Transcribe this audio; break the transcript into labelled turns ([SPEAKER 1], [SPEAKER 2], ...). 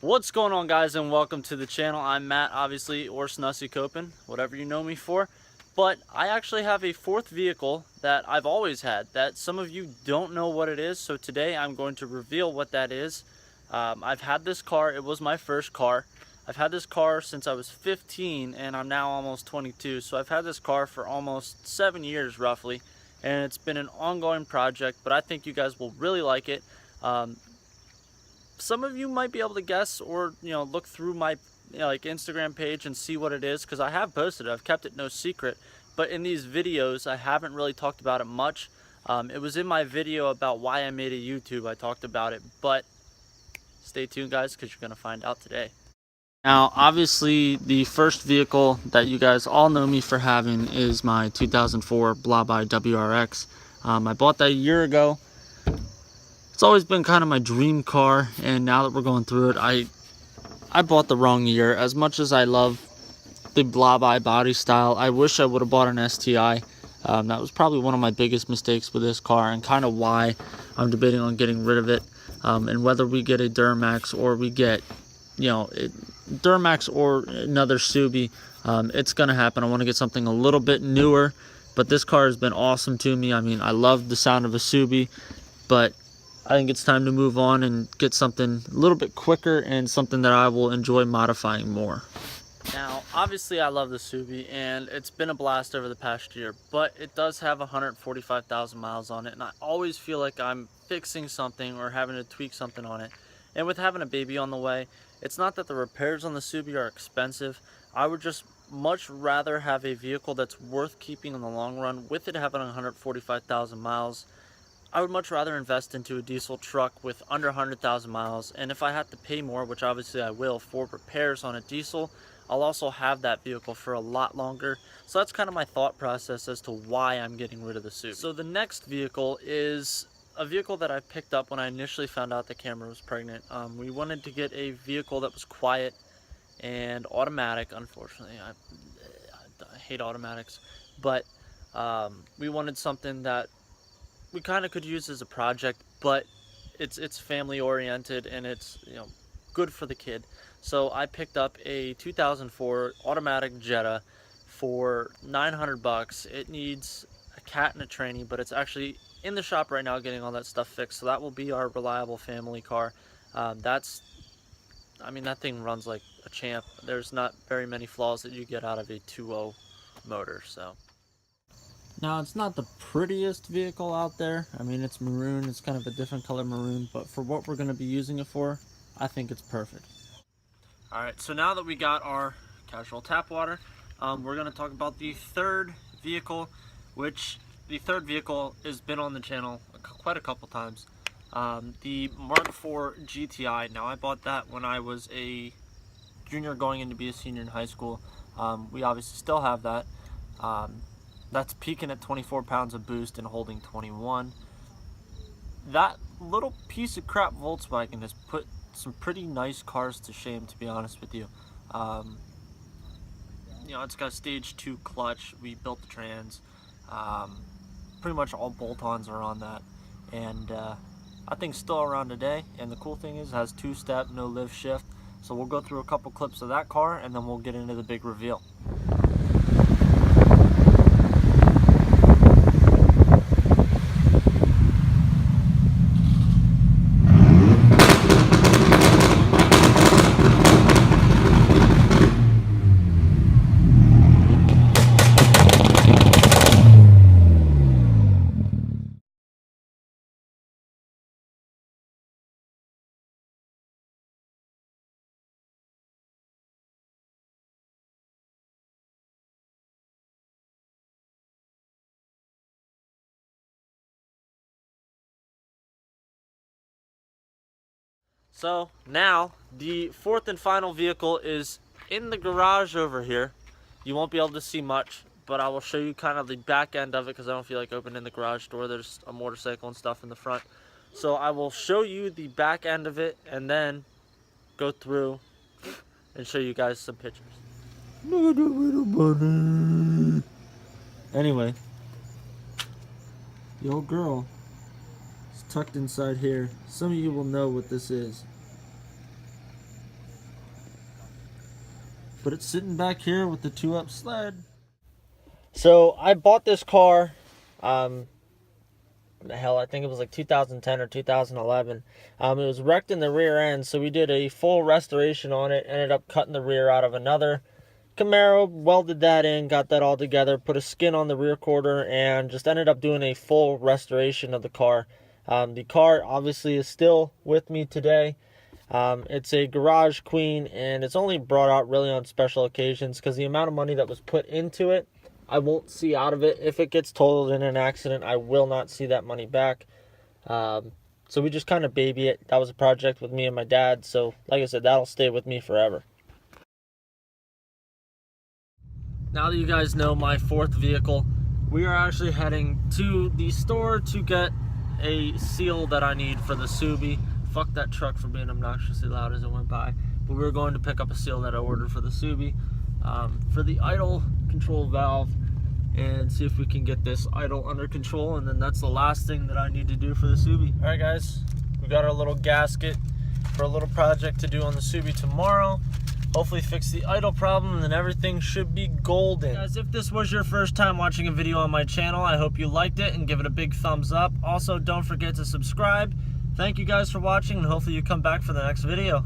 [SPEAKER 1] What's going on, guys, and welcome to the channel. I'm Matt, obviously, or Snussycopen, whatever you know me for. But I actually have a fourth vehicle that I've always had that some of you don't know what it is. So today I'm going to reveal what that is. I've had this car. It was my first car. I've had this car since I was 15 and I'm now almost 22. So I've had this car for almost 7 years roughly, and it's been an ongoing project, but I think you guys will really like it. Some of you might be able to guess or look through my like Instagram page and see what it is, because I have posted it. I've kept it no secret, but in these videos I haven't really talked about it much. It was in my video about why I made a YouTube. I talked about it, but stay tuned, guys, because you're gonna find out today. Now, obviously, the first vehicle that you guys all know me for having is my 2004 Blah by WRX. I bought that a year ago. It's always been kind of my dream car, and now that we're going through it, I bought the wrong year. As much as I love the Blah by body style, I wish I would have bought an STI. That was probably one of my biggest mistakes with this car, and kind of why I'm debating on getting rid of it. And whether we get a Duramax or we get, Duramax or another Subi, it's gonna happen. I want to get something a little bit newer, but this car has been awesome to me. I mean, I love the sound of a Subi, but I think it's time to move on and get something a little bit quicker and something that I will enjoy modifying more. Now, obviously I love the Subi and it's been a blast over the past year, but it does have 145,000 miles on it, and I always feel like I'm fixing something or having to tweak something on it. And with having a baby on the way, it's not that the repairs on the Subi are expensive. I would just much rather have a vehicle that's worth keeping in the long run. With it having 145,000 miles, I would much rather invest into a diesel truck with under 100,000 miles, and if I have to pay more, which obviously I will, for repairs on a diesel, I'll also have that vehicle for a lot longer. So that's kind of my thought process as to why I'm getting rid of the Subaru. So the next vehicle is a vehicle that I picked up when I initially found out that Cameron was pregnant. We wanted to get a vehicle that was quiet and automatic. Unfortunately, I hate automatics, but we wanted something that we kind of could use as a project, but it's family oriented and it's good for the kid. So I picked up a 2004 automatic Jetta for 900 bucks. It needs a cat and a tranny, but it's actually in the shop right now getting all that stuff fixed. So that will be our reliable family car. I mean, that thing runs like a champ. There's not very many flaws that you get out of a 2.0 motor. So now, it's not the prettiest vehicle out there. I mean, it's maroon. It's kind of a different color maroon, but for what we're going to be using it for, I think it's perfect. Alright, so now that we got our casual tap water, we're going to talk about the third vehicle, which the third vehicle has been on the channel quite a couple times. The Mark IV GTI. Now, I bought that when I was a junior going in to be a senior in high school. We obviously still have that. That's peaking at 24 pounds of boost and holding 21. That little piece of crap Volkswagen has put some pretty nice cars to shame, to be honest with you. It's got a stage 2 clutch. We built the trans. Pretty much all bolt-ons are on that. And that thing's still around today. And the cool thing is it has 2-step, no lift shift. So we'll go through a couple clips of that car and then we'll get into the big reveal. So now the fourth and final vehicle is in the garage over here. You won't be able to see much, but I will show you kind of the back end of it because I don't feel like opening the garage door. There's a motorcycle and stuff in the front. So I will show you the back end of it and then go through and show you guys some pictures. Look at the little bunny. Anyway, the old girl is tucked inside here. Some of you will know what this is. but it's sitting back here with the 2-up sled. So I bought this car, hell, I think it was like 2010 or 2011. It was wrecked in the rear end, so we did a full restoration on it. Ended up cutting the rear out of another Camaro, welded that in, got that all together, put a skin on the rear quarter, and just ended up doing a full restoration of the car. The car obviously is still with me today. It's a garage queen, and it's only brought out really on special occasions because the amount of money that was put into it, I won't see out of it. If it gets totaled in an accident, I will not see that money back. So we just kind of baby it. That was a project with me and my dad, so like I said, that'll stay with me forever. Now that you guys know my fourth vehicle, we are actually heading to the store to get a seal that I need for the Subi. Fuck that truck for being obnoxiously loud as it went by. But we were going to pick up a seal that I ordered for the Subi, for the idle control valve, and see if we can get this idle under control, and then that's the last thing that I need to do for the Subi. All right, guys, we got our little gasket for a little project to do on the Subi tomorrow. Hopefully fix the idle problem, and then everything should be golden. Guys, if this was your first time watching a video on my channel, I hope you liked it and give it a big thumbs up. Also, don't forget to subscribe. Thank you guys for watching, and hopefully you come back for the next video.